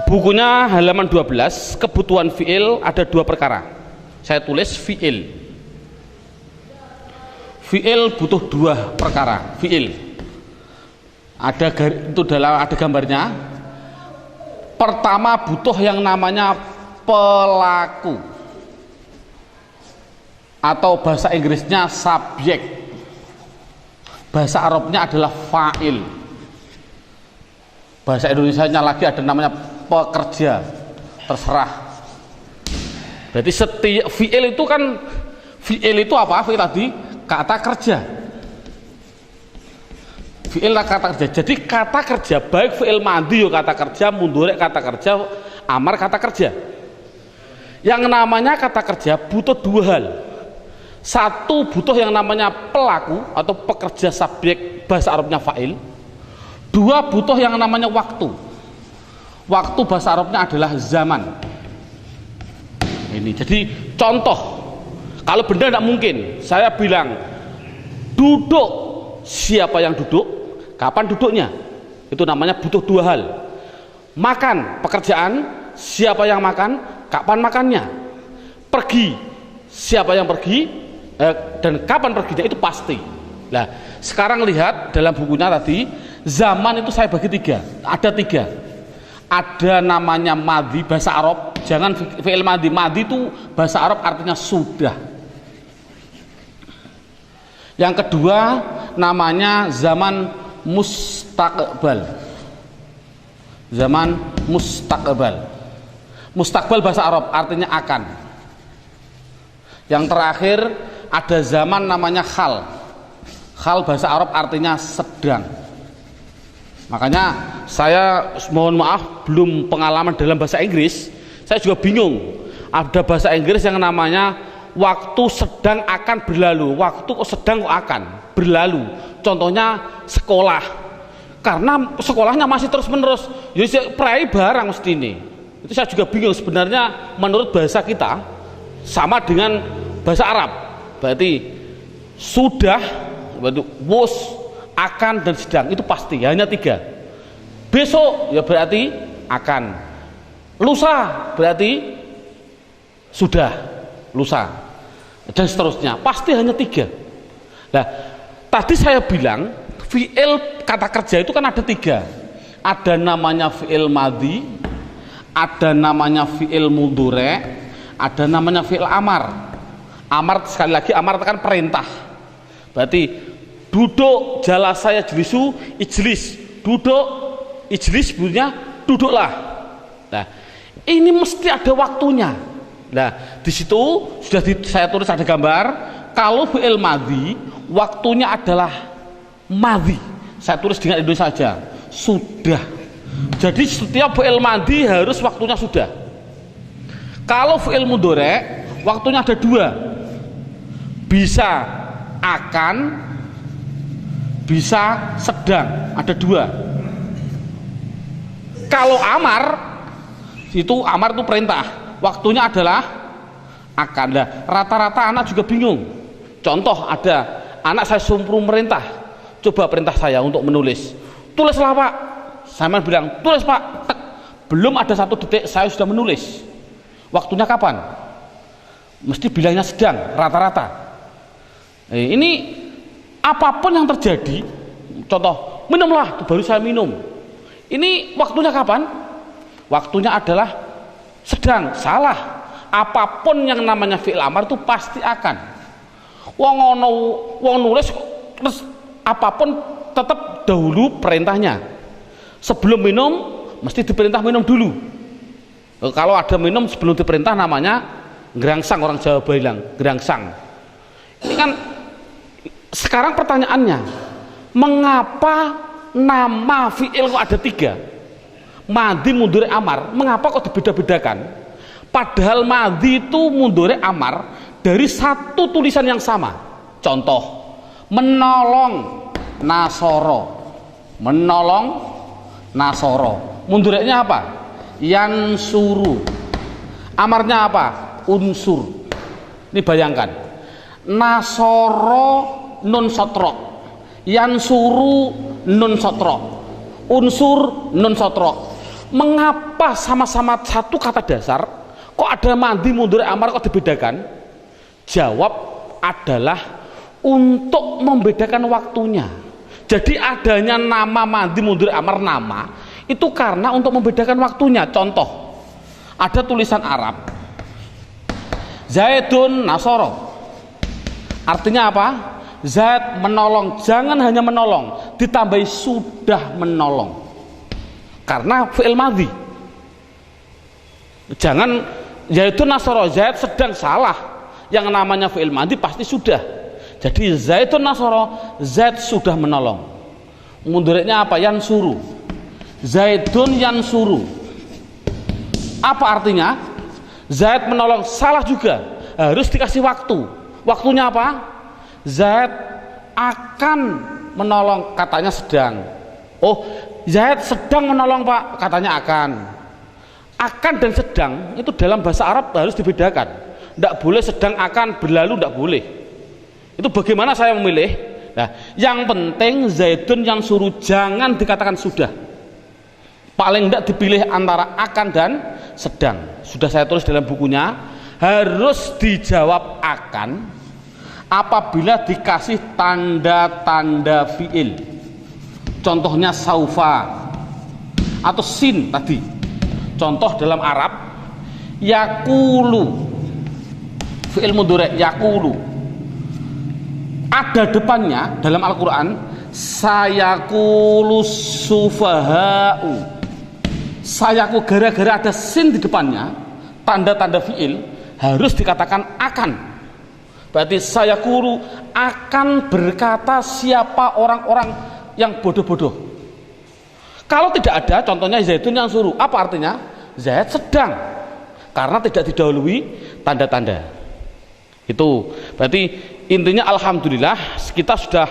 Bukunya halaman 12, kebutuhan fi'il ada dua perkara. Saya tulis fi'il. Fi'il butuh dua perkara. Fi'il. Itu ada gambarnya. Pertama butuh yang namanya pelaku. Atau bahasa Inggrisnya subjek. Bahasa Arabnya adalah fa'il. Bahasa Indonesianya lagi ada namanya pekerja, terserah. Berarti setiap fi'il itu kan, fi'il itu apa? Fi'il tadi kata kerja. Fi'il kata kerja. Jadi kata kerja baik fi'il madhi kata kerja, mudhari kata kerja, amar kata kerja. Yang namanya kata kerja butuh dua hal. Satu, butuh yang namanya pelaku atau pekerja subjek, bahasa Arabnya fa'il. Dua, butuh yang namanya waktu. Waktu bahasa Arabnya adalah zaman. Ini jadi contoh. Kalau benda tidak mungkin, saya bilang duduk, siapa yang duduk, kapan duduknya, itu namanya butuh dua hal. Makan, pekerjaan, siapa yang makan, kapan makannya. Pergi, siapa yang pergi, dan kapan perginya, itu pasti. Nah, sekarang lihat dalam bukunya tadi, zaman itu saya bagi tiga. Ada tiga. Ada namanya madhi, bahasa Arab. Jangan fi'il madhi. Madhi itu bahasa Arab artinya sudah. Yang kedua namanya zaman mustaqbal. Zaman mustaqbal. Mustaqbal bahasa Arab artinya akan. Yang terakhir ada zaman namanya khal. Khal bahasa Arab artinya sedang. Makanya saya mohon maaf belum pengalaman dalam bahasa Inggris. Saya juga bingung. Ada bahasa Inggris yang namanya waktu sedang akan berlalu. Waktu kok sedang kok akan berlalu. Contohnya sekolah. Karena sekolahnya masih terus menerus. Jadi prai barang mesti ini. Itu saya juga bingung sebenarnya menurut bahasa kita sama dengan bahasa Arab. Berarti sudah, berarti was, akan dan sedang itu pasti hanya tiga. Besok ya berarti akan. Lusa berarti sudah, lusa, dan seterusnya. Pasti hanya tiga. Nah, tadi saya bilang fi'il kata kerja itu kan ada tiga. Ada namanya fi'il madhi, ada namanya fi'il mudhari, ada namanya fi'il amar. Amar sekali lagi, amar itu kan perintah. Berarti duduk, jalasa yajlisu, ijlis. Duduk, ijlis bunyinya duduklah. Nah, ini mesti ada waktunya. Nah, di situ sudah saya tulis ada gambar. Kalau fi'il madhi, waktunya adalah madhi. Saya tulis dengan Indonesia saja. Sudah. Jadi setiap fi'il madhi harus waktunya sudah. Kalau fi'il mudhari, waktunya ada dua. Bisa akan, bisa sedang, ada dua. Kalau amar itu perintah, waktunya adalah akan. Nah, rata-rata anak juga bingung. Contoh, ada anak saya suruh merintah, coba perintah saya untuk menulis. Tulislah Pak. Saya bilang tulis Pak. Tek. Belum ada satu detik saya sudah menulis. Waktunya kapan? Mesti bilangnya sedang, rata-rata. Ini apapun yang terjadi, contoh minumlah, baru saya minum. Ini waktunya kapan? Waktunya adalah sedang. Salah. Apapun yang namanya fi'il amar itu pasti akan. Wong nulis terus apapun tetap dahulu perintahnya. Sebelum minum mesti diperintah minum dulu. Kalau ada minum sebelum diperintah namanya gerangsang, orang Jawa bilang gerangsang. Ini kan sekarang pertanyaannya, mengapa nama fi'il kok ada tiga? Madhi, mudhari, amar. Mengapa kok dibeda-bedakan? Padahal madhi itu mudhari, amar dari satu tulisan yang sama. Contoh, menolong, nasoro. Menolong, nasoro. Mudhari'nya apa? Yansuru. Amarnya apa? Unsur. Ini bayangkan, nasoro nun sotro, yansuru nun sotro, unsur nun sotro. Mengapa sama-sama satu kata dasar kok ada madi mudhari amar kok dibedakan? Jawab adalah untuk membedakan waktunya. Jadi adanya nama madi mudhari amar nama itu karena untuk membedakan waktunya. Contoh, ada tulisan Arab Zaidun Nasoro, artinya apa? Zaid menolong. Jangan hanya menolong, ditambahi sudah menolong karena fi'il madhi. Jangan Zaidun Nasoro, Zaid sedang, salah. Yang namanya fi'il madhi pasti sudah. Jadi Zaidun Nasoro, Zaid sudah menolong. Mudhari'nya apa? Yansuru. Zaidun yansuru. Apa artinya? Zaid menolong, salah juga. Harus dikasih waktu. Waktunya apa? Zaid akan menolong, katanya sedang. Oh, Zaid sedang menolong Pak, katanya akan. Akan dan sedang itu dalam bahasa Arab harus dibedakan. Tidak boleh sedang akan berlalu, tidak boleh. Itu bagaimana saya memilih? Nah, yang penting Zaidun yang suruh, jangan dikatakan sudah. Paling tidak dipilih antara akan dan sedang. Sudah saya tulis dalam bukunya, harus dijawab akan apabila dikasih tanda-tanda fi'il. Contohnya saufa atau sin tadi. Contoh dalam Arab, yakulu, fi'il mudhari' yakulu. Ada depannya dalam Al-Quran, sayakulu sufaha'u. Sayaku, gara-gara ada sin di depannya, tanda-tanda fi'il, harus dikatakan akan. Berarti sayakulu, akan berkata siapa orang-orang yang bodoh-bodoh. Kalau tidak ada, contohnya Zaidun yang suruh, apa artinya? Zaid sedang, karena tidak didahului tanda-tanda. Itu berarti intinya alhamdulillah kita sudah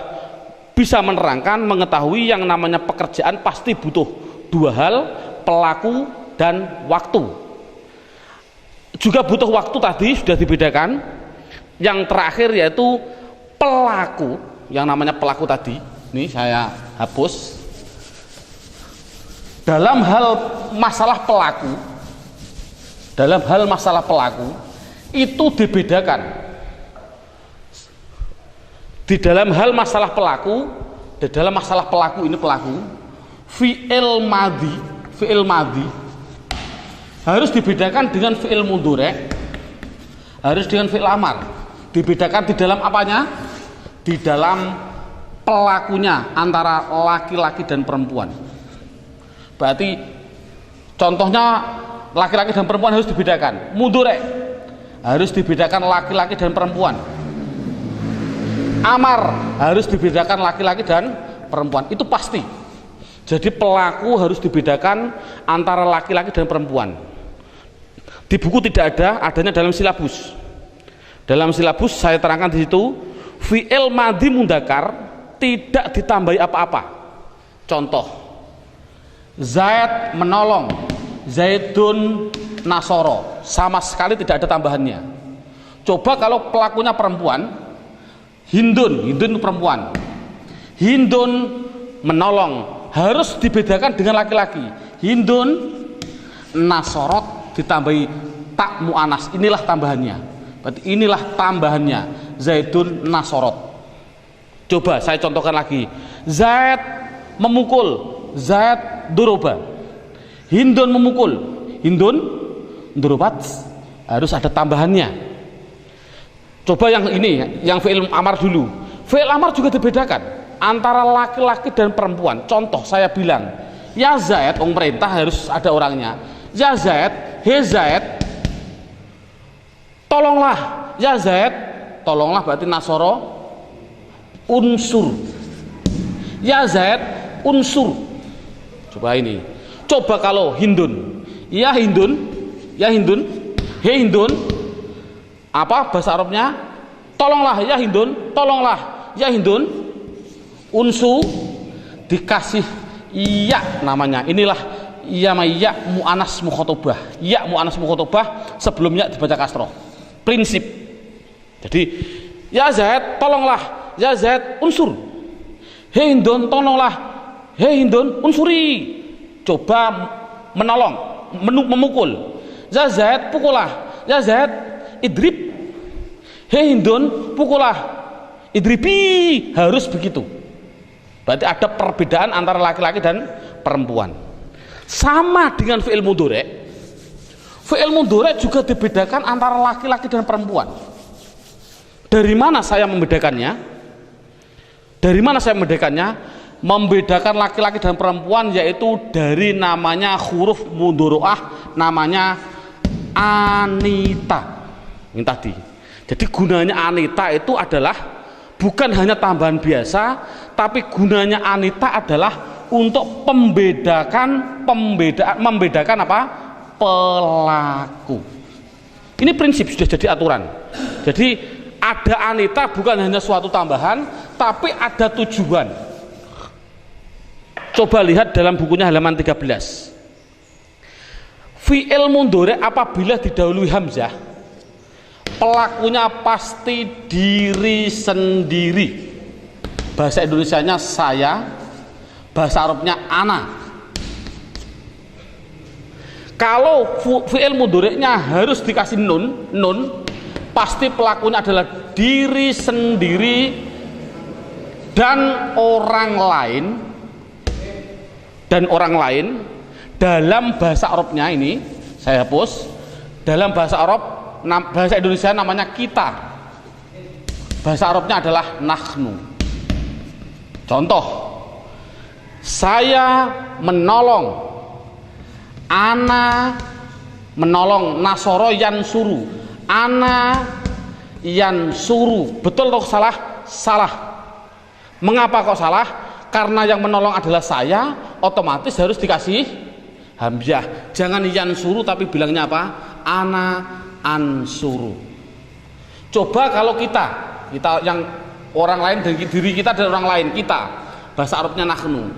bisa menerangkan, mengetahui yang namanya pekerjaan pasti butuh dua hal, pelaku dan waktu. Juga butuh waktu tadi sudah dibedakan. Yang terakhir yaitu pelaku, yang namanya pelaku tadi. Ini saya hapus. Dalam hal masalah pelaku, itu dibedakan. Di dalam hal masalah pelaku, ini pelaku, fi'il madhi harus dibedakan dengan fi'il mudhari', harus dengan fi'il amar. Dibedakan di dalam apanya? Di dalam pelakunya antara laki-laki dan perempuan. Berarti contohnya laki-laki dan perempuan harus dibedakan. Mudhari' harus dibedakan laki-laki dan perempuan. Amar harus dibedakan laki-laki dan perempuan. Itu pasti. Jadi pelaku harus dibedakan antara laki-laki dan perempuan. Di buku tidak ada, adanya dalam silabus. Dalam silabus saya terangkan di situ, fi'il madhi mudzakkar tidak ditambahi apa-apa. Contoh, Zaid menolong, Zaidun nasoro, sama sekali tidak ada tambahannya. Coba kalau pelakunya perempuan, Hindun perempuan, Hindun menolong, harus dibedakan dengan laki-laki. Hindun nasorot ditambahi tak mu'anas, inilah tambahannya. Berarti inilah tambahannya, Zaidun nasorot. Coba saya contohkan lagi, Zaid memukul, Zaid duroba. Hindun memukul, Hindun durobat, harus ada tambahannya. Coba yang ini, yang fi'il amar dulu. Fi'il amar juga dibedakan antara laki-laki dan perempuan. Contoh saya bilang, ya Zaid, perintah harus ada orangnya. Ya Zaid, he Zaid, tolonglah. Ya Zaid, tolonglah berarti nasoro unsur. Ya Zaid unsur. Coba ini. Coba kalau Hindun, ya Hindun, he Hindun, apa bahasa Arabnya? Tolonglah ya Hindun, tolonglah ya Hindun. Unsu dikasih iya namanya. Inilah iya mu'anas mukhotobah. Ya mu'anas mukhotobah sebelumnya dibaca kasroh. Prinsip. Jadi ya Zaid tolonglah, ya Zaid unsur. Hei Hindun tolonglah, hei Hindun unsuri. Coba menolong, memukul. Ya Zaid, pukullah. Ya Zaid, idrib. Hei Hindun, pukullah. Idribi, harus begitu. Berarti ada perbedaan antara laki-laki dan perempuan. Sama dengan fi'il mudhari'. Fi'il mudhari' juga dibedakan antara laki-laki dan perempuan. Dari mana saya membedakannya? Dari mana saya membedakannya? Membedakan laki-laki dan perempuan yaitu dari namanya huruf mudhari'ah, namanya anita. Ini tadi. Jadi gunanya anita itu adalah bukan hanya tambahan biasa, tapi gunanya anita adalah untuk membedakan apa? Pelaku. Ini prinsip sudah jadi aturan. Jadi ada anita bukan hanya suatu tambahan, tapi ada tujuan. Coba lihat dalam bukunya halaman 13. Fi'il mudhari' apabila didahului hamzah, pelakunya pasti diri sendiri. Bahasa Indonesianya saya, bahasa Arabnya ana. Kalau fi'il mudhari'nya harus dikasih nun, pasti pelakunya adalah diri sendiri dan orang lain. Dalam bahasa Arabnya ini saya hapus. Dalam bahasa Arab, bahasa Indonesia namanya kita. Bahasa Arabnya adalah nahnu. Contoh, saya menolong, ana menolong, nasoro yansuru, ana yansuru. Betul atau salah? Salah. Mengapa kok salah? Karena yang menolong adalah saya, otomatis harus dikasih hamzah. Jangan yansuru tapi bilangnya apa? Ana ansuru. Coba kalau kita yang orang lain, dari diri kita dan orang lain, kita, bahasa Arabnya nahnu.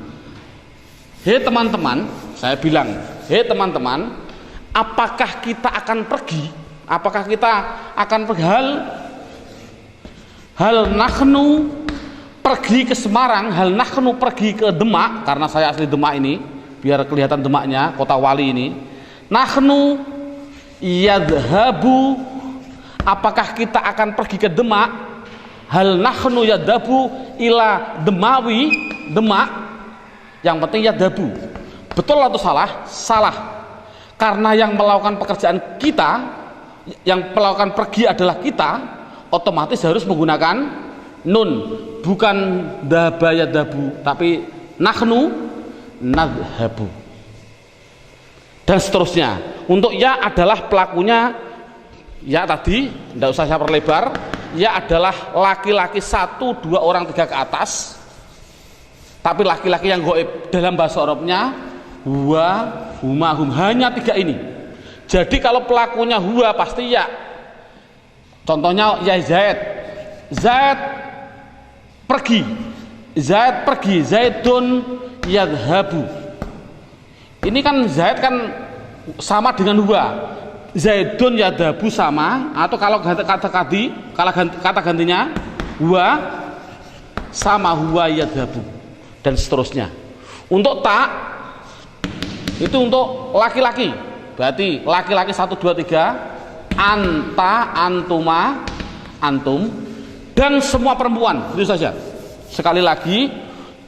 Hei teman-teman, saya bilang, hei teman-teman, apakah kita akan pergi? Apakah kita akan pergi? Hal nahnu pergi ke Semarang, hal nahnu pergi ke Demak, karena saya asli Demak ini, biar kelihatan Demaknya, kota wali ini. Nahnu yadhabu, apakah kita akan pergi ke Demak? Hal nahnu yadhabu ila Demawi, Demak. Yang penting yadhabu. Betul atau salah? Salah. Karena yang melakukan pekerjaan kita, yang melakukan pergi adalah kita, otomatis harus menggunakan nun, bukan dhaba yadhabu, tapi nahnu nadhabu, dan seterusnya. Untuk ya adalah pelakunya, ya tadi tidak usah saya perlebar, ya adalah laki-laki 1, 2 orang 3 ke atas, tapi laki-laki yang gaib dalam bahasa Arabnya huwa, huma, hum, hanya 3 ini. Jadi kalau pelakunya huwa pasti ya. Contohnya ya Zaid, Zaid pergi, Zaid pergi, Zaidun yadhabu. Ini kan Zaid kan sama dengan huwa, Zaidun yadhabu sama, atau kalau kata gantinya huwa sama huwa yadhabu, dan seterusnya. Untuk tak itu untuk laki-laki, berarti laki-laki 1, 2, 3, anta, antuma, antum, dan semua perempuan. Itu saja. Sekali lagi,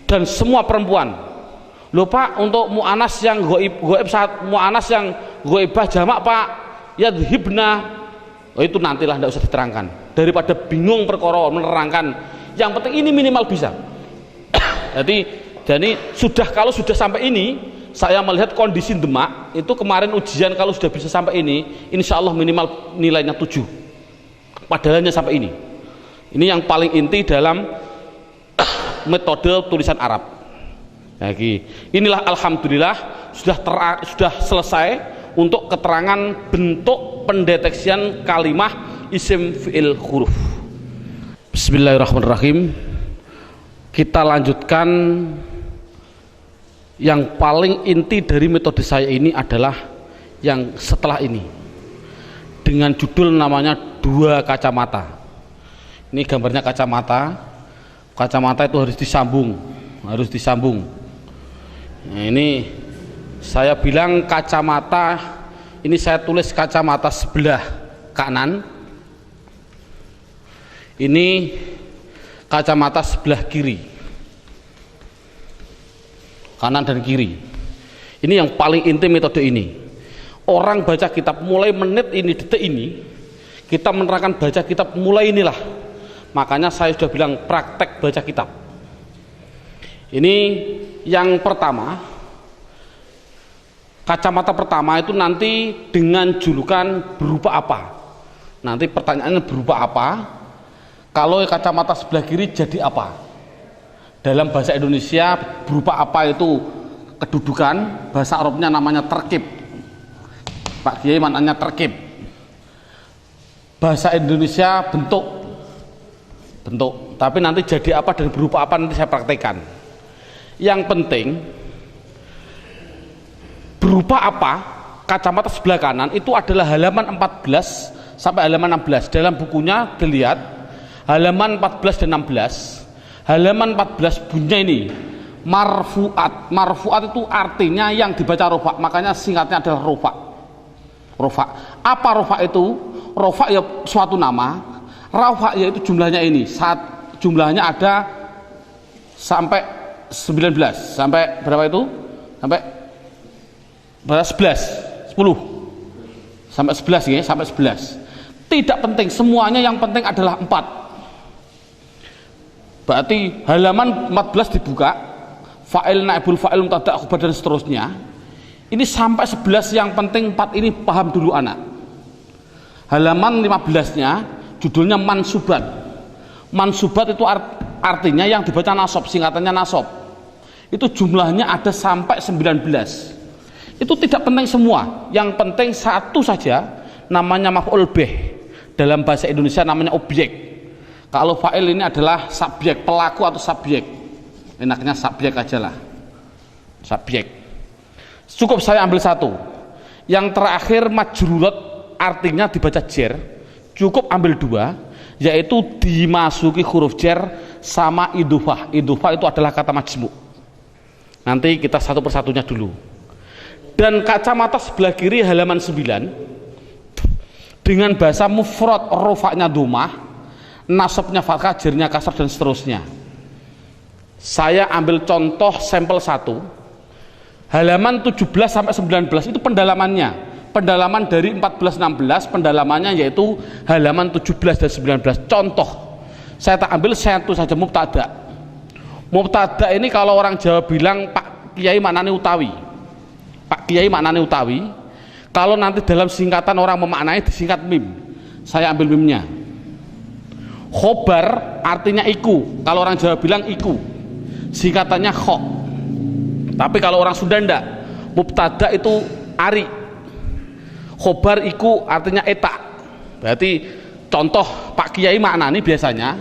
dan semua perempuan. Lupa untuk mu'anas yang goib saat mu'anas yang goibah jamak Pak, yadhibna. Oh, itu nantilah, tidak usah diterangkan. Daripada bingung perkara menerangkan, yang penting ini minimal bisa. jadi kalau sudah sampai ini, saya melihat kondisi Demak itu kemarin ujian, kalau sudah bisa sampai ini, insya Allah minimal nilainya 7. Padahalnya sampai ini. Ini yang paling inti dalam metode tulisan Arab. Lagi, inilah alhamdulillah sudah selesai untuk keterangan bentuk pendeteksian kalimah isim fi'il huruf. Bismillahirrahmanirrahim. Kita lanjutkan. Yang paling inti dari metode saya ini adalah yang setelah ini, dengan judul namanya 2 kacamata. Ini gambarnya kacamata. Kacamata itu harus disambung. Nah, ini Saya bilang kacamata, ini saya tulis kacamata sebelah kanan, ini kacamata sebelah kiri, kanan dan kiri. Ini yang paling inti metode ini. Orang baca kitab mulai menit ini, detik ini, kita menerangkan baca kitab mulai inilah. Makanya saya sudah bilang praktek baca kitab. Ini yang pertama, kacamata pertama itu nanti dengan julukan berupa apa? Nanti pertanyaannya berupa apa? Kalau kacamata sebelah kiri jadi apa? Dalam bahasa Indonesia berupa apa itu kedudukan, bahasa Arabnya namanya terkib. Pak Kiai maknanya terkib. Bahasa Indonesia bentuk. Tapi nanti jadi apa dan berupa apa nanti saya praktekkan. Yang penting berupa apa kacamata sebelah kanan itu adalah halaman 14 sampai halaman 16. Dalam bukunya dilihat halaman 14 dan 16. Halaman 14 bunyinya ini marfuat. Marfuat itu artinya yang dibaca rofa, makanya singkatnya adalah rofa. Rofa. Apa rofa itu? Rofa ya suatu nama. Rofa yaitu jumlahnya ini. Jumlahnya ada sampai 19. Sampai berapa itu? Sampai berapa? 11. 10. Sampai 11 ya, sampai 11. Tidak penting semuanya, yang penting adalah 4. Berarti halaman 14 dibuka, fa'il, naibul fa'il, mubtada, khobar dan seterusnya. Ini sampai 11, yang penting 4 ini paham dulu anak. Halaman 15-nya judulnya mansubat. Mansubat itu artinya yang dibaca nasab, singkatannya nasab. Itu jumlahnya ada sampai 19. Itu tidak penting semua, yang penting satu saja, namanya maf'ul bih. Dalam bahasa Indonesia namanya objek. Kalau fa'il ini adalah subjek, pelaku atau subjek. Enaknya subjek aja lah. Subjek. Cukup saya ambil satu. Yang terakhir majrurat artinya dibaca jer. Cukup ambil 2, yaitu dimasuki huruf jer sama idhofah. Idhofah itu adalah kata majmu'. Nanti kita satu persatunya dulu. Dan kacamata sebelah kiri halaman 9 dengan bahasa mufrad, rofaknya domah, nasabnya fathah, jernya kasar dan seterusnya. Saya ambil contoh sampel 1 halaman 17 sampai 19 itu pendalamannya. Pendalaman dari 14-16 pendalamannya yaitu halaman 17 dan 19. Contoh saya tak ambil satu saja, mubtada. Mubtada ini kalau orang Jawa bilang Pak Kiai maknanya utawi. Pak Kiai maknanya utawi. Kalau nanti dalam singkatan orang memaknai disingkat mim, saya ambil mimnya. Khobar artinya iku, kalau orang Jawa bilang iku, singkatannya kho. Tapi kalau orang Sunda ndak, mubtada itu ari, khobar iku artinya eta. Berarti contoh Pak Kiai maknani biasanya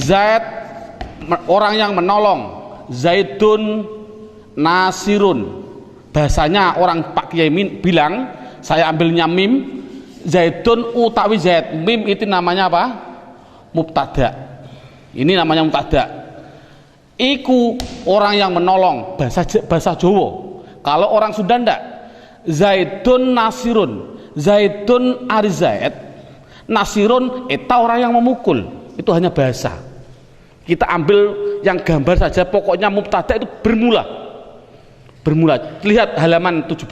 Zaid orang yang menolong, Zaidun nasirun. Bahasanya orang Pak Kiai bilang, saya ambilnya mim, Zaidun utawi Zaid. Mim itu namanya apa? Mubtada. Ini namanya mubtada. Iku orang yang menolong, bahasa Jawa. Kalau orang Sunda ndak, Zaidun nasirun. Zaidun ari Zaid, nasirun eta orang yang memukul. Itu hanya bahasa. Kita ambil yang gambar saja, pokoknya mubtada itu bermula. Lihat halaman 17.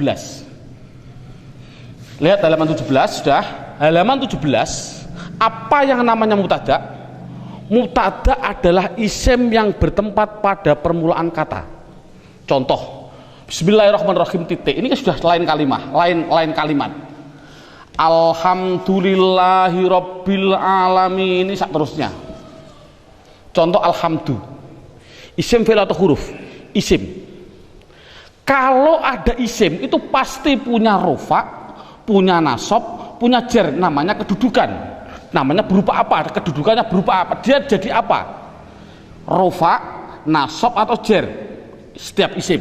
Lihat halaman 17 sudah. Halaman 17, apa yang namanya mubtada? Mubtada adalah isim yang bertempat pada permulaan kata. Contoh, Bismillahirrahmanirrahim titik. Ini kan sudah lain kalimat. Alhamdulillahirabbil alamin, ini seterusnya. Contoh alhamdu. Isim fi'il atau huruf? Isim. Kalau ada isim itu pasti punya rofa, punya nasab, punya jer, namanya kedudukan. Namanya berupa apa? Kedudukannya berupa apa? Dia jadi apa? Rofa, nasab atau jer. Setiap isim.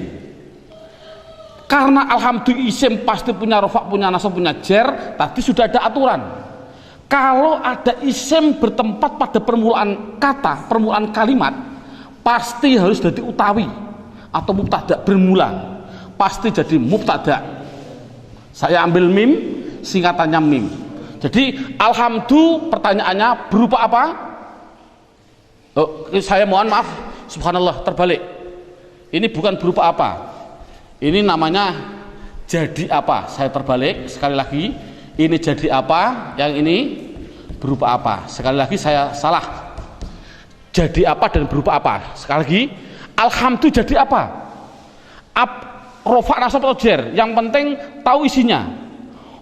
Karena alhamdulillah isim pasti punya rofa, punya nasab, punya jer, tadi sudah ada aturan. Kalau ada isim bertempat pada permulaan kata, permulaan kalimat, pasti harus jadi utawi atau mubtada bermula. pasti jadi mubtada. Saya ambil mim, singkatannya mim. Jadi alhamdulillah pertanyaannya berupa apa? Oh, saya mohon maaf, subhanallah, terbalik. Ini bukan berupa apa, ini namanya jadi apa. Saya terbalik sekali lagi, ini jadi apa, yang ini berupa apa. Sekali lagi saya salah, jadi apa dan berupa apa. Sekali lagi, alhamdulillah jadi apa? Rofa nasab atau jer, yang penting tahu isinya.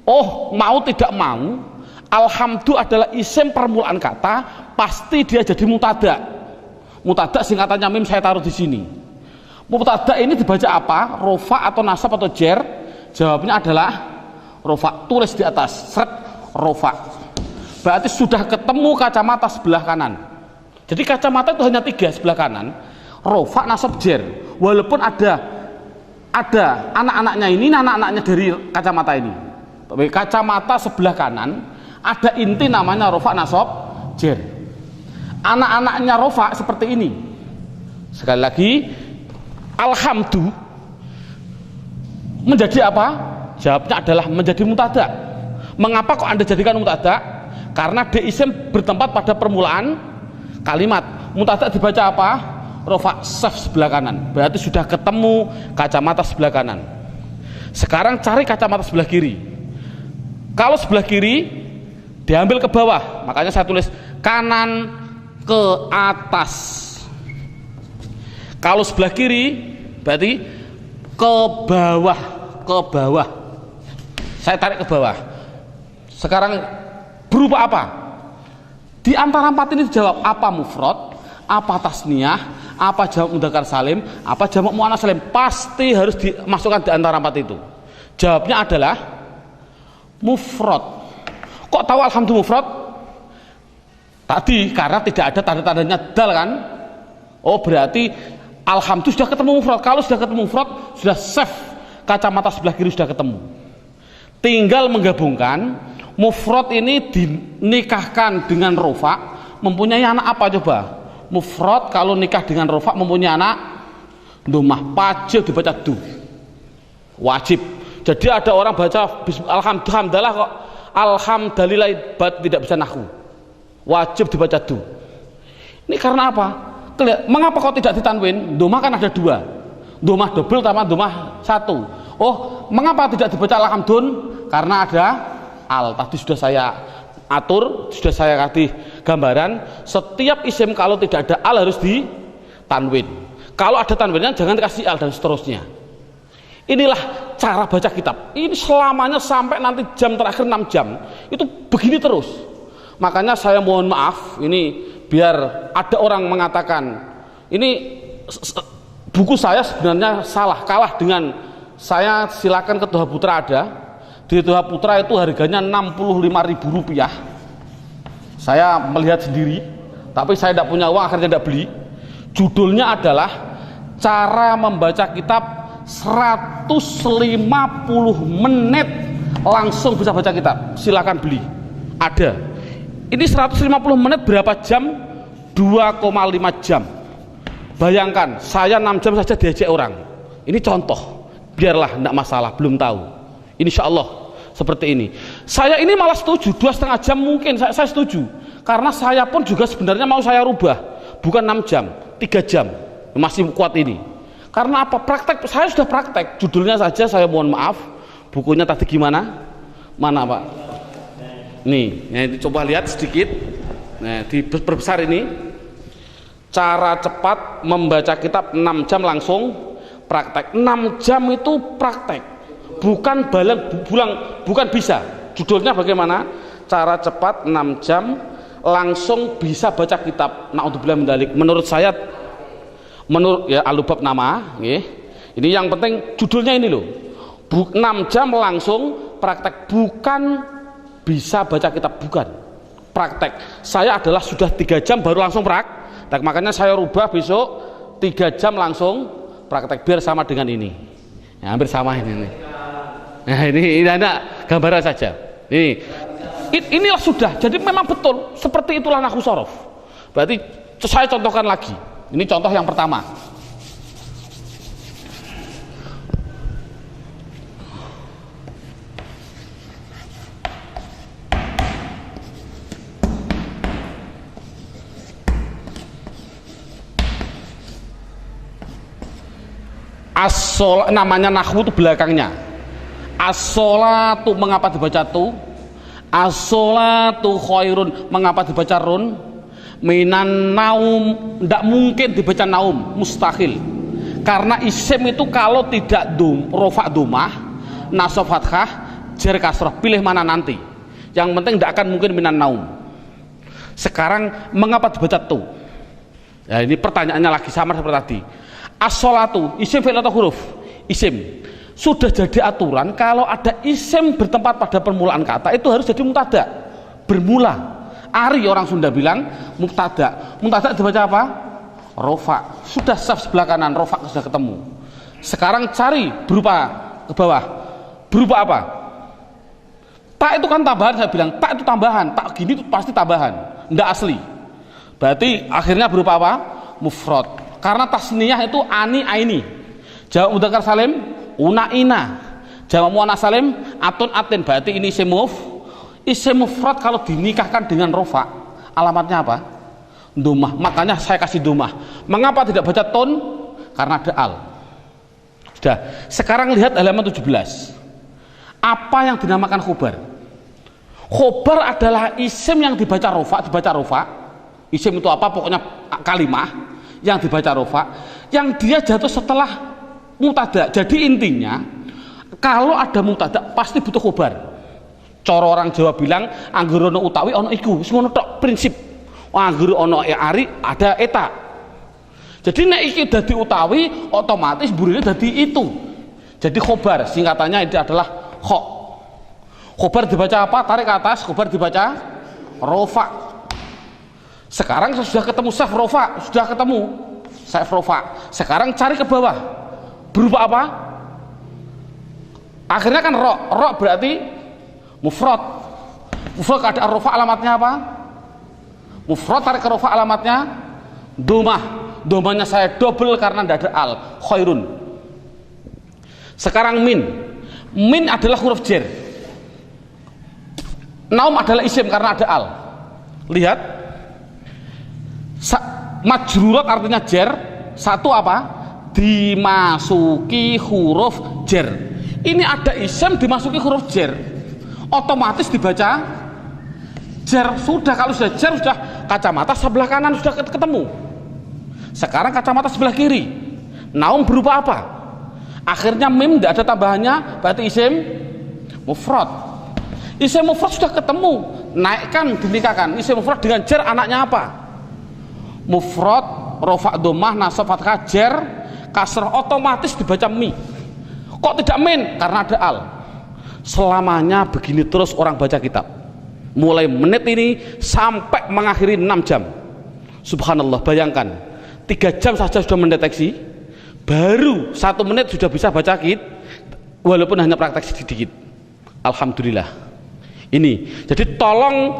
Oh, mau tidak mau, alhamdulillah adalah isim permulaan kata, pasti dia jadi mutada. Mutada singkatannya mim, saya taruh di sini. Mutada ini dibaca apa? Rofa atau nasab atau jer? Jawabnya adalah rofa. Tulis di atas, seret, rofa. Berarti sudah ketemu kacamata sebelah kanan. Jadi kacamata itu hanya 3 sebelah kanan. Rofa, nasab, jer. Walaupun ada anak-anaknya ini, anak-anaknya dari kacamata ini. Kacamata sebelah kanan ada inti namanya rofa, nasab, jer. Anak-anaknya rofa seperti ini. Sekali lagi, alhamdulillah menjadi apa? Jawabnya adalah menjadi mutada. Mengapa kok Anda jadikan mutada? Karena dia isim bertempat pada permulaan kalimat. Mutada dibaca apa? Rofa, saf sebelah kanan. Berarti sudah ketemu kacamata sebelah kanan. Sekarang cari kacamata sebelah kiri. Kalau sebelah kiri diambil ke bawah, makanya saya tulis kanan ke atas. Kalau sebelah kiri berarti ke bawah, ke bawah. Saya tarik ke bawah. Sekarang berupa apa? Di antara 4 ini dijawab apa mufrad, apa tasniyah, apa jamak mudzakkar salim, apa jamak muannats salim. Pasti harus dimasukkan di antara 4 itu. Jawabnya adalah mufrad. Kok tahu alhamdulillah mufrad? Tadi karena tidak ada tanda-tandanya dal kan? Oh, berarti alhamdulillah sudah ketemu mufrad. Kalau sudah ketemu mufrad, sudah safe. Kacamata sebelah kiri sudah ketemu. Tinggal menggabungkan. Mufrad ini dinikahkan dengan rofa, mempunyai anak apa coba? Mufrad kalau nikah dengan rofa mempunyai anak domah, wajib dibaca du, wajib. Jadi ada orang baca alhamdulillah kok alhamdulillah tidak bisa nahwu, wajib dibaca du. Ini karena apa? Mengapa kok tidak ditanwin? Domah kan ada 2, domah double sama domah 1. Oh, mengapa tidak dibaca alhamdulillah? Karena ada al. Tadi sudah saya atur, sudah saya kasih gambaran. Setiap isim kalau tidak ada al harus ditanwin. Kalau ada tanwinnya jangan dikasih al dan seterusnya. Inilah cara baca kitab. Ini selamanya sampai nanti jam terakhir 6 jam itu begini terus. Makanya saya mohon maaf, ini biar ada orang mengatakan ini buku saya sebenarnya salah, kalah dengan saya. Silakan ke Toha Putra ada. Di Toha Putra itu harganya Rp65.000. Saya melihat sendiri, tapi saya tidak punya uang, akhirnya tidak beli. Judulnya adalah cara membaca kitab 150 menit langsung bisa baca kitab. Silakan beli, ada. Ini 150 menit berapa jam? 2,5 jam. Bayangkan saya 6 jam saja diajak orang. Ini contoh, biarlah, tidak masalah, belum tahu. Insya Allah seperti ini. Saya ini malah setuju 2,5 jam mungkin saya setuju, karena saya pun juga sebenarnya mau saya rubah, bukan 6 jam, 3 jam masih kuat ini. Karena apa? Praktek, saya sudah praktek. Judulnya saja saya mohon maaf. Bukunya tadi gimana? Mana Pak? Nih, ya, coba lihat sedikit. Nah, diperbesar ini. Cara cepat membaca kitab 6 jam langsung praktek. 6 jam itu praktek. Bukan bukan bisa. Judulnya bagaimana? Cara cepat 6 jam langsung bisa baca kitab. Naudzubillah min dzalik. Menurut saya, menurut ya alubab nama, ini yang penting judulnya ini loh. 6 jam langsung praktek, bukan bisa baca kitab, bukan praktek. Saya adalah sudah 3 jam baru langsung praktek. Makanya saya rubah besok 3 jam langsung praktek biar sama dengan ini. Ya, hampir sama ini. Nah, ini ada gambaran saja. Inilah sudah. Jadi memang betul seperti itulah nahwu shorof. Berarti saya contohkan lagi. Ini contoh yang pertama. Namanya nahwu itu belakangnya. As-sholatu mengapa dibaca tu? As-sholatu khairun mengapa dibaca run? Minan naum tidak mungkin dibaca naum, mustahil. Karena isim itu kalau tidak rofa domah, nasab fathah, jar kasrah, pilih mana nanti. Yang penting tidak akan mungkin minan naum. Sekarang mengapa dibaca tu? Ya, ini pertanyaannya lagi sama seperti tadi. As-sholatu isim fi'il atau huruf? Isim. Sudah jadi aturan kalau ada isim bertempat pada permulaan kata itu harus jadi mubtada, bermula. Ari orang Sunda bilang mubtada. Mubtada dibaca apa? Rofa. Sudah saf sebelah kanan, rofa sudah ketemu. Sekarang cari berupa ke bawah. Berupa apa? Tak itu kan tambahan, saya bilang tak itu tambahan, tak gini itu pasti tambahan, tidak asli. Berarti akhirnya berupa apa? Mufrad. Karena tasniyah itu ani aini. Jamak mudzakkar salim una ina. Jamak muannats salim atun atin. Berarti ini isim mufrad kalau dinikahkan dengan rofa alamatnya apa? Domah. Makanya saya kasih domah. Mengapa tidak baca ton? Karena ada al. Sudah. Sekarang lihat halaman 17. Apa yang dinamakan khobar? Khobar adalah isim yang dibaca rofa. Isim itu apa? Pokoknya kalimah yang dibaca rofa, yang dia jatuh setelah mubtada. Jadi intinya kalau ada mubtada pasti butuh khobar. Cara orang Jawa bilang anggere ono utawi ono iku, wis ngono tok prinsip. Anggere ono ari ada eta. Jadi nek iki dadi utawi otomatis burine dadi itu. Jadi khobar singkatannya itu adalah kho. Khobar dibaca apa? Tarik ke atas, khobar dibaca rofa. Sekarang sudah ketemu saf rofa, sudah ketemu saf rofa. Sekarang cari ke bawah. Berupa apa? Akhirnya kan ro berarti mufrad. Mufrad ada rofa alamatnya apa? Mufrad tarik ke rofa alamatnya domah. Domahnya saya double karena tidak ada al. Khairun. Sekarang min. Min adalah huruf jar. Naum adalah isim karena ada al. Lihat. Majrurat artinya jar. Satu apa? Dimasuki huruf jar. Ini ada isim dimasuki huruf jar, otomatis dibaca jar. Sudah, kalau sudah jar, sudah kacamata sebelah kanan sudah ketemu. Sekarang kacamata sebelah kiri. Naum berupa apa? Akhirnya mim tidak ada tambahannya, berarti isim mufrad. Isim mufrad sudah ketemu, naikkan, dinikahkan. Isim mufrad dengan jar, anaknya apa? Mufrad, rofa domah, nasab fathah, jar, kasrah, otomatis dibaca mi. Kok tidak min? Karena ada al. Selamanya begini terus orang baca kitab, mulai menit ini sampai mengakhiri 6 jam. Subhanallah, bayangkan 3 jam saja sudah mendeteksi, baru 1 menit sudah bisa baca kitab, walaupun hanya praktek sedikit. Alhamdulillah. Ini jadi tolong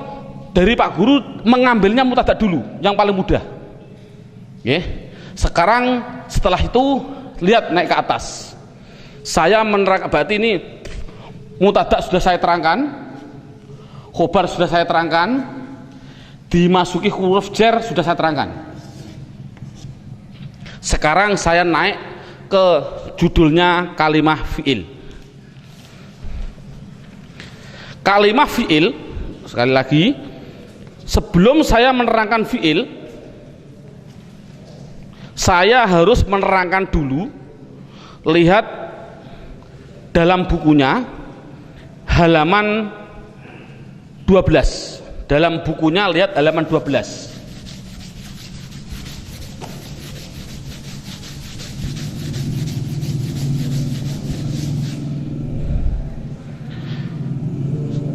dari Pak Guru mengambilnya mubtada dulu, yang paling mudah. Sekarang setelah itu lihat naik ke atas. Saya menerangkan, berarti ini mubtada sudah saya terangkan, khobar sudah saya terangkan, dimasuki huruf jar sudah saya terangkan. Sekarang saya naik ke judulnya kalimah fi'il. Kalimah fi'il, sekali lagi, sebelum saya menerangkan fi'il, saya harus menerangkan dulu. Lihat dalam bukunya halaman 12. Dalam bukunya lihat halaman 12.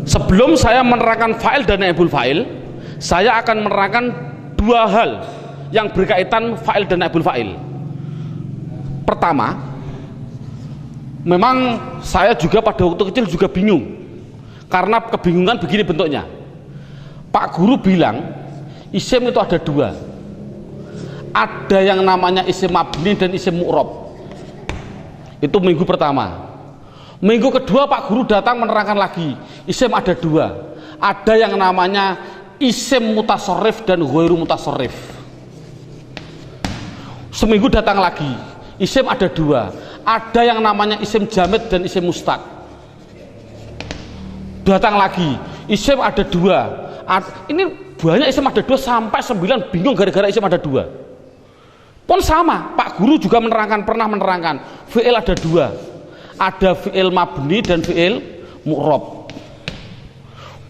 Sebelum saya menerangkan fa'il dan naibul fa'il, saya akan menerangkan 2 hal yang berkaitan fa'il dan naibul fa'il. Pertama, memang saya juga pada waktu kecil juga bingung, karena kebingungan begini bentuknya. Pak Guru bilang isim itu ada 2, ada yang namanya isim mabni dan isim mu'rob. Itu minggu pertama. Minggu kedua Pak Guru datang menerangkan lagi, isim ada 2, ada yang namanya isim mutasorif dan ghairu mutasorif. Seminggu datang lagi, isim ada 2, ada yang namanya isim jamid dan isim mustaq. Datang lagi, isim ada dua. Ini banyak isim ada dua sampai 9, bingung gara-gara isim ada dua. Pun sama, Pak Guru juga pernah menerangkan fi'il ada dua, ada fi'il mabni dan fi'il mu'rab.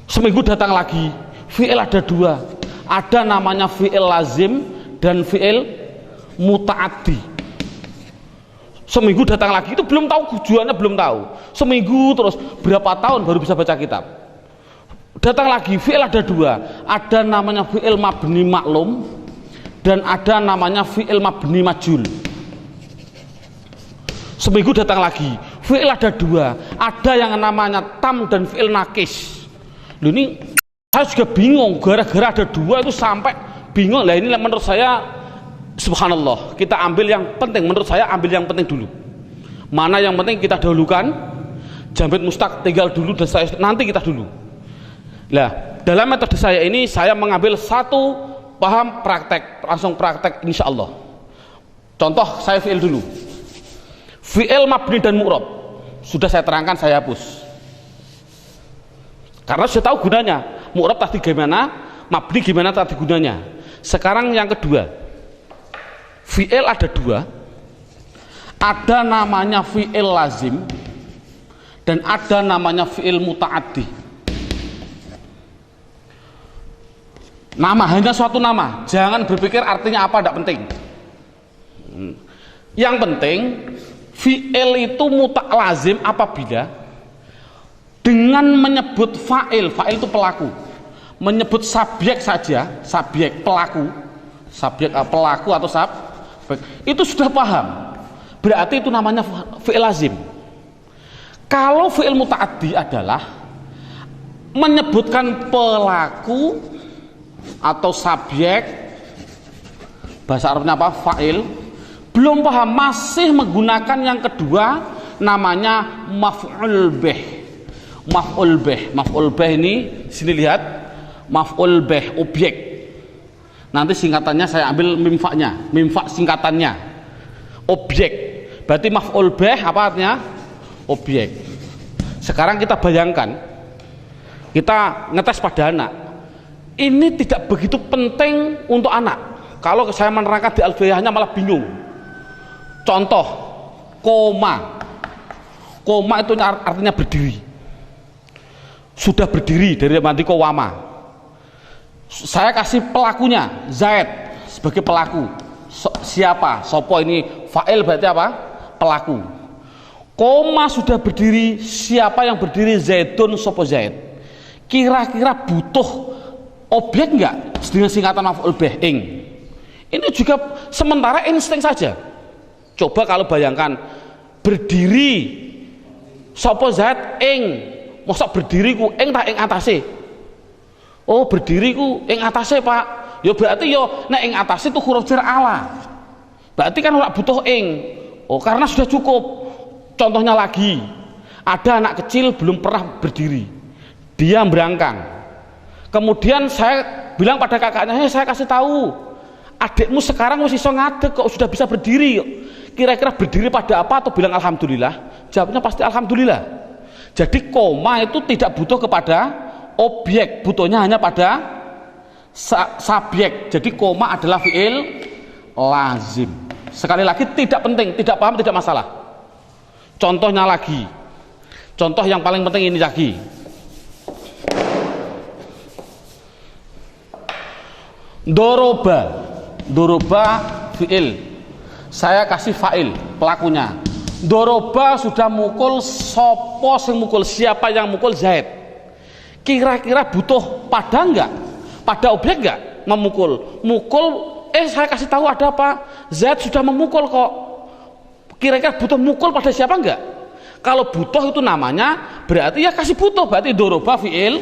Seminggu datang lagi, fi'il ada dua, ada namanya fi'il lazim dan fi'il muta'addi. Seminggu datang lagi, itu belum tahu tujuannya, belum tahu. Seminggu terus, berapa tahun baru bisa baca kitab. Datang lagi, fi'il ada dua, ada namanya fi'il mabni maklum dan ada namanya fi'il mabni majul. Seminggu datang lagi, fi'il ada dua, ada yang namanya tam dan fi'il nakis. Loh, ini saya juga bingung, gara-gara ada dua itu sampai bingung. Lah ini menurut saya subhanallah, kita ambil yang penting. Menurut saya ambil yang penting dulu, mana yang penting kita dahulukan. Jamid mustaq tinggal dulu dan nanti kita dulu. Lah dalam metode saya ini saya mengambil satu paham praktek, langsung praktek insya Allah. Contoh saya fi'il dulu, fi'il mabni dan mu'rab sudah saya terangkan, saya hapus karena sudah tahu gunanya. Mu'rab tadi gimana, mabni gimana tadi gunanya. Sekarang yang kedua, fi'il ada dua, ada namanya fi'il lazim dan ada namanya fi'il muta'addi. Nama, hanya suatu nama, jangan berpikir artinya apa, tidak penting. Yang penting fi'il itu lazim apabila dengan menyebut fa'il, fa'il itu pelaku, menyebut subjek saja, subjek pelaku, subjek pelaku atau subjek, itu sudah paham, berarti itu namanya fi'il lazim. Kalau fi'il muta'addi adalah menyebutkan pelaku atau subjek, bahasa Arabnya apa, fa'il, belum paham, masih menggunakan yang kedua namanya maf'ul bih. Maf'ul bih, maf'ul bih ini sini lihat, maf'ul bih objek, nanti singkatannya saya ambil mimfaknya, mimfak singkatannya objek, berarti maf'ul bih apa artinya, objek. Sekarang kita bayangkan, kita ngetes pada anak, ini tidak begitu penting untuk anak. Kalau saya menerangkan di alfiyahnya malah bingung. Contoh, koma. Koma itu artinya berdiri. Sudah berdiri dari mati kowama. Saya kasih pelakunya, Zaid sebagai pelaku. Siapa? Sopo ini fa'il berarti apa? Pelaku. Koma sudah berdiri, siapa yang berdiri? Zaidun, sopo Zaid. Kira-kira butuh objek enggak dengan singkatan maf'ul bih ing? Ini juga sementara insting saja. Coba kalau bayangkan berdiri sapa zat ing, mosok berdiri ku ing tak ing atase. Oh, berdiri ku ing atase, Pak. Ya berarti yo nek ing atase itu huruf jar ala. Berarti kan ora butuh ing. Oh, karena sudah cukup. Contohnya lagi, ada anak kecil belum pernah berdiri. Dia berangkang. Kemudian saya bilang pada kakaknya, saya kasih tahu, adikmu sekarang masih iso ngadeg kok, sudah bisa berdiri. Kira-kira berdiri pada apa atau bilang alhamdulillah? Jawabnya pasti alhamdulillah. Jadi koma itu tidak butuh kepada objek, butuhnya hanya pada subjek. Jadi koma adalah fi'il lazim. Sekali lagi tidak penting, tidak paham tidak masalah. Contohnya lagi, contoh yang paling penting ini lagi. Doroba, doroba fi'il, saya kasih fa'il pelakunya. Doroba sudah mukul, sopo sing mukul, siapa yang mukul? Zaid. Kira-kira butuh pada enggak? Pada objek enggak? Memukul, mukul, saya kasih tahu ada apa? Zaid sudah memukul kok. Kira-kira butuh mukul pada siapa enggak? Kalau butuh itu namanya berarti ya kasih butuh, berarti doroba fi'il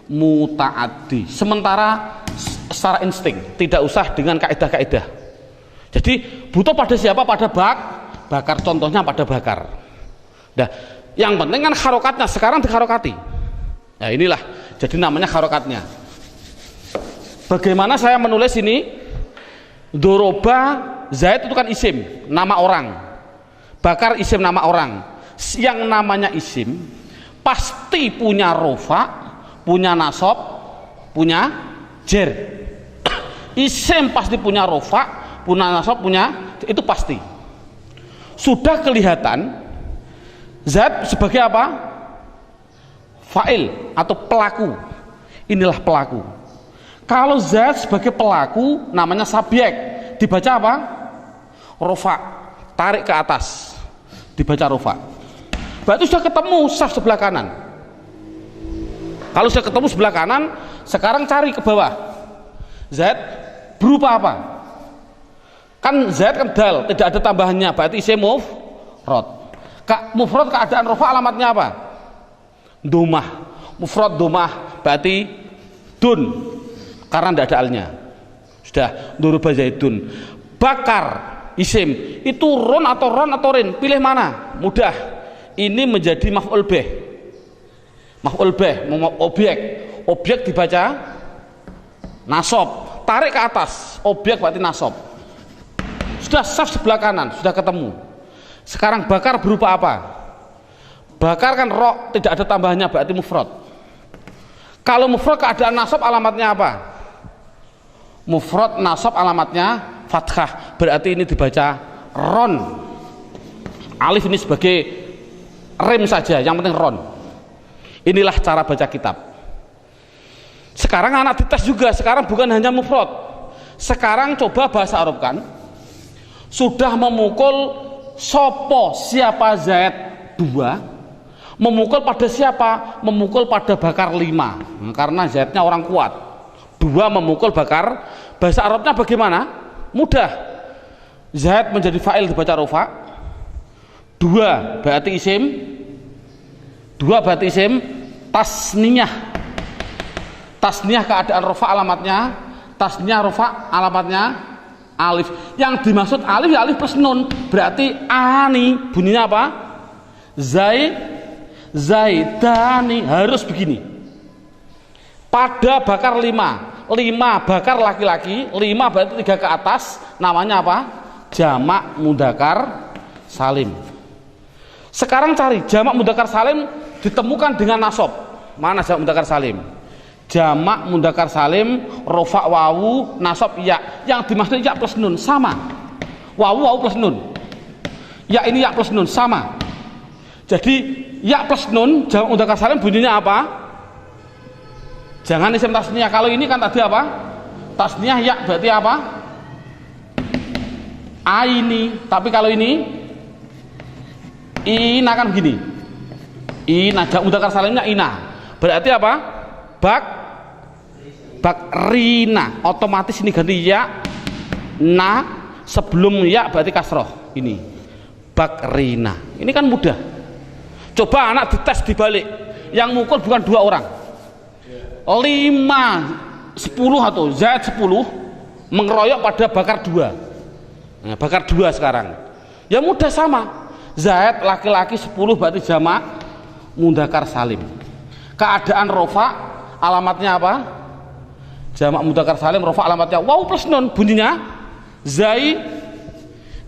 muta'addi. Sementara secara insting, tidak usah dengan kaidah-kaidah. Jadi butuh pada siapa? Pada bakar, contohnya pada bakar. Nah, yang penting kan harokatnya, sekarang diharokati. Nah inilah, jadi namanya harokatnya. Bagaimana saya menulis ini? Doroba, Zaid itu kan isim, nama orang. Bakar isim nama orang. Yang namanya isim pasti punya rofa, punya nasab, punya jer. Isim pasti punya rofa, punya nasab, punya, itu pasti. Sudah kelihatan zat sebagai apa? Fa'il atau pelaku. Inilah pelaku. Kalau zat sebagai pelaku namanya subjek, dibaca apa? Rofa, tarik ke atas, dibaca rofa. Berarti sudah ketemu saf sebelah kanan. Kalau sudah ketemu sebelah kanan, sekarang cari ke bawah. Z berupa apa? Kan Z kan dal, tidak ada tambahannya, berarti isim mufrad. Mufrad keadaan rofa alamatnya apa? Domah. Mufrad domah berarti dun, karena tidak ada alnya. Sudah, duruba zaidun. Bakar isim itu ron atau rin, pilih mana? Mudah. Ini menjadi maf'ul bih. Maf'ul bih, objek dibaca nasab, tarik ke atas, objek berarti nasab. Sudah saf sebelah kanan, sudah ketemu. Sekarang bakar berupa apa? Bakar kan ro, tidak ada tambahannya, berarti mufrad. Kalau mufrad keadaan nasab alamatnya apa? Mufrad nasab alamatnya fathah, berarti ini dibaca ron. Alif ini sebagai rem saja, yang penting ron. Inilah cara baca kitab. Sekarang anak dites juga, sekarang bukan hanya mufrad. Sekarang coba bahasa Arab kan. Sudah memukul sopo, siapa zaid 2, memukul pada siapa? Memukul pada bakar 5, karena zaidnya orang kuat. 2 memukul bakar, bahasa Arabnya bagaimana? Mudah. Zaid menjadi fa'il dibaca rofa. 2 berarti isim, 2 berarti isim tasniyah. Tasniyah keadaan rofa alamatnya, tasniyah rofa alamatnya alif. Yang dimaksud alif ya alif plus nun, berarti ani bunyinya apa? Zaidani, harus begini. Pada bakar 5 bakar laki-laki, 5 berarti 3 ke atas, namanya apa? Jamak mudzakkar salim. Sekarang cari jamak mudzakkar salim ditemukan dengan nasab. Mana jamak mudzakkar salim? Jamak mudzakkar salim rofa wawu nasab ya. Yang dimaksud ya plus nun, sama. Wawu plus nun. Ya ini ya plus nun, sama. Jadi ya plus nun jamak mudzakkar salim bunyinya apa? Jangan isim tasniyah. Kalau ini kan tadi apa? Tasniyah ya berarti apa? Aini. Tapi kalau ini ina kan begini. Ina, jamak mudzakkar salimnya ina. Berarti apa? Bakrina. Otomatis ini ganti ya. Na sebelum ya berarti kasroh. Ini bakrina. Ini kan mudah. Coba anak dites dibalik. Yang mukul bukan 2 orang. 5, 10 atau zaid 10 mengeroyok pada bakar 2. Nah, bakar 2 sekarang. Ya mudah sama. Zaid laki-laki 10 berarti jamak mudzakkar salim. Keadaan rofa alamatnya apa? Jamak mudzakkar salim rofa alamatnya wawu plus nun, bunyinya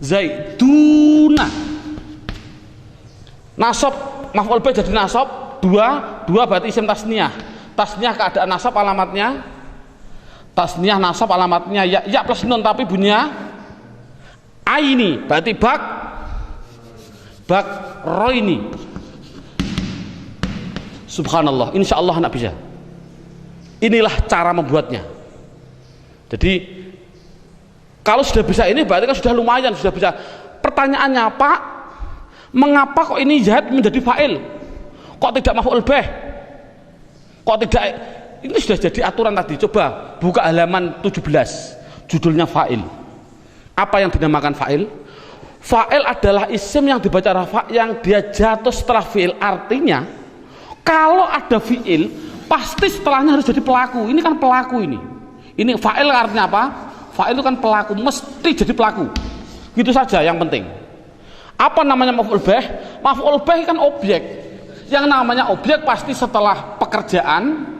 zaiduna. Nasab maf'ul bih jadi nasab 2 berarti isim tasniyah. Tasniyah keadaan nasab alamatnya tasniyah nasab alamatnya ya plus nun tapi bunyinya aini berarti roini. Subhanallah, insya Allah anak bisa. Inilah cara membuatnya. Jadi kalau sudah bisa ini berarti kan sudah lumayan, sudah bisa. Pertanyaannya Pak, mengapa kok ini zaid menjadi fa'il? Kok tidak maf'ul bih? Kok tidak? Ini sudah jadi aturan tadi. Coba buka halaman 17, judulnya fa'il. Apa yang dinamakan fa'il? Fa'il adalah isim yang dibaca rafa yang dia jatuh setelah fi'il. Artinya kalau ada fi'il pasti setelahnya harus jadi pelaku. Ini kan pelaku ini. Ini fa'il artinya apa? Fa'il itu kan pelaku, mesti jadi pelaku. Gitu saja yang penting. Apa namanya maf'ul bih? Maf'ul bih kan objek. Yang namanya objek pasti setelah pekerjaan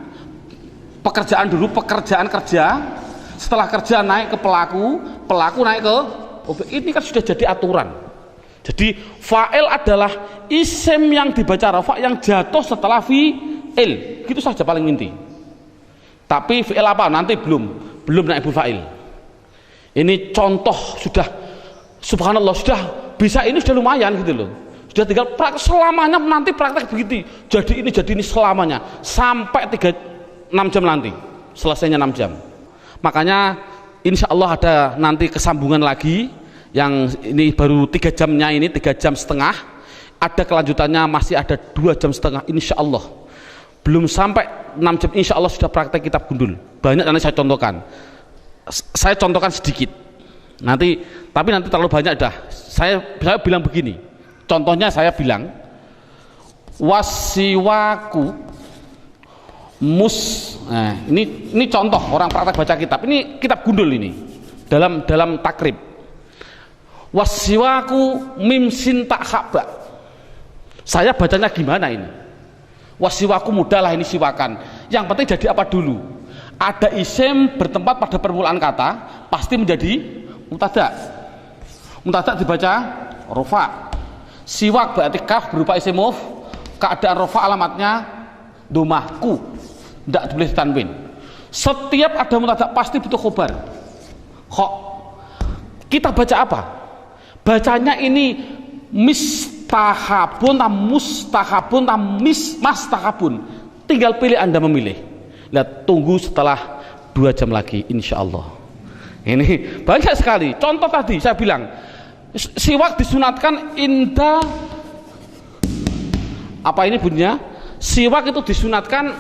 dulu, pekerjaan kerja, setelah kerja naik ke pelaku naik ke objek. Ini kan sudah jadi aturan. Jadi Fa'il adalah isim yang dibaca rafa yang jatuh setelah fi'il, gitu saja paling inti. Tapi fi'il apa nanti belum naibul fa'il. Ini contoh sudah, subhanallah, sudah bisa, ini sudah lumayan gitu loh. Sudah tinggal praktek selamanya, nanti praktek begitu. Jadi ini selamanya sampai 6 jam nanti. Selesainya 6 jam. Makanya insya Allah ada nanti kesambungan lagi, yang ini baru 3 jamnya, ini 3 jam setengah, ada kelanjutannya masih ada 2 jam setengah insya Allah. Belum sampai 6 jam insya Allah sudah praktek kitab gundul. Banyak nanti saya contohkan sedikit nanti, tapi nanti terlalu banyak dah. Saya bilang begini, contohnya saya bilang wasiwaku nah, ini contoh orang praktek baca kitab, ini kitab gundul ini dalam takrib. Wasiwaku mim sin tak haba, saya bacanya gimana ini? Wasiwaku mudah lah, ini siwakan, yang penting jadi apa dulu? Ada isim bertempat pada permulaan kata pasti menjadi mubtada. Mubtada dibaca rofa. Siwak berarti kaf berupa isim muf, keadaan rofa alamatnya domahku, tidak boleh tanwin. Setiap ada mubtada pasti butuh khobar. Kita baca apa? Bacanya ini mistahabun, mustahabun, mastahabun. Tinggal pilih, Anda memilih. Lihat, tunggu setelah 2 jam lagi insya Allah. Ini banyak sekali contoh. Tadi saya bilang siwak disunatkan inda, apa ini bunyinya? Siwak itu disunatkan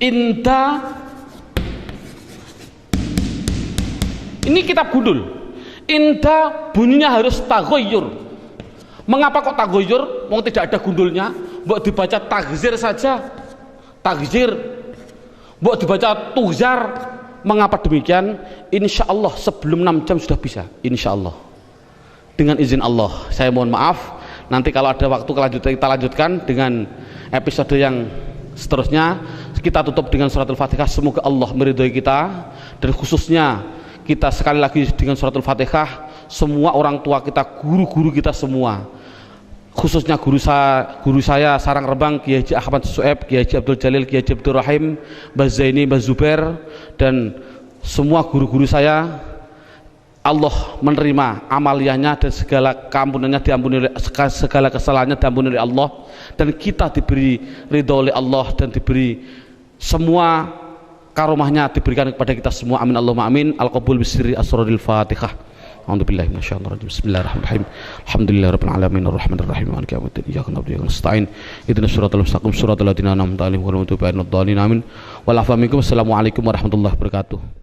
inda, ini kitab gundul, inda bunyinya harus taghayyur. Mengapa kok taghayyur? Mau tidak ada gundulnya, mau dibaca tagzir saja. Takzir, buat dibaca tuzar. Mengapa demikian? Insya Allah sebelum 6 jam sudah bisa, insya Allah, dengan izin Allah. Saya mohon maaf, nanti kalau ada waktu kita lanjutkan dengan episode yang seterusnya. Kita tutup dengan suratul Fatihah. Semoga Allah meridhoi kita, dan khususnya kita sekali lagi dengan suratul Fatihah, semua orang tua kita, guru-guru kita semua, khususnya guru saya Sarang Rembang, Kiai Haji Ahmad Su'eb, Kiai Haji Abdul Jalil, Kiai Haji Abdul Rahim, Mbah Zaini, Mbah Zubair, dan semua guru-guru saya, Allah menerima amaliyahnya dan segala keampunannya diampuni, segala kesalahannya diampuni oleh Allah, dan kita diberi ridho oleh Allah, dan diberi semua karomahnya diberikan kepada kita semua. Amin Allahumma amin. Al-qabul bisirri asraril Fatihah. A'udzubillahi minasyaitonirrajim. Bismillahirrahmanirrahim. Alhamdulillahirabbil alamin arrahmanir rahim maliki yaumiddin. Iyyaka na'budu wa iyyaka nasta'in. Ihdinas siratal mustaqim siratal ladzina an'amta 'alaihim ghairil maghdubi 'alaihim waladdallin. Amin. Wal 'afwa minkum. Assalamualaikum warahmatullahi wabarakatuh.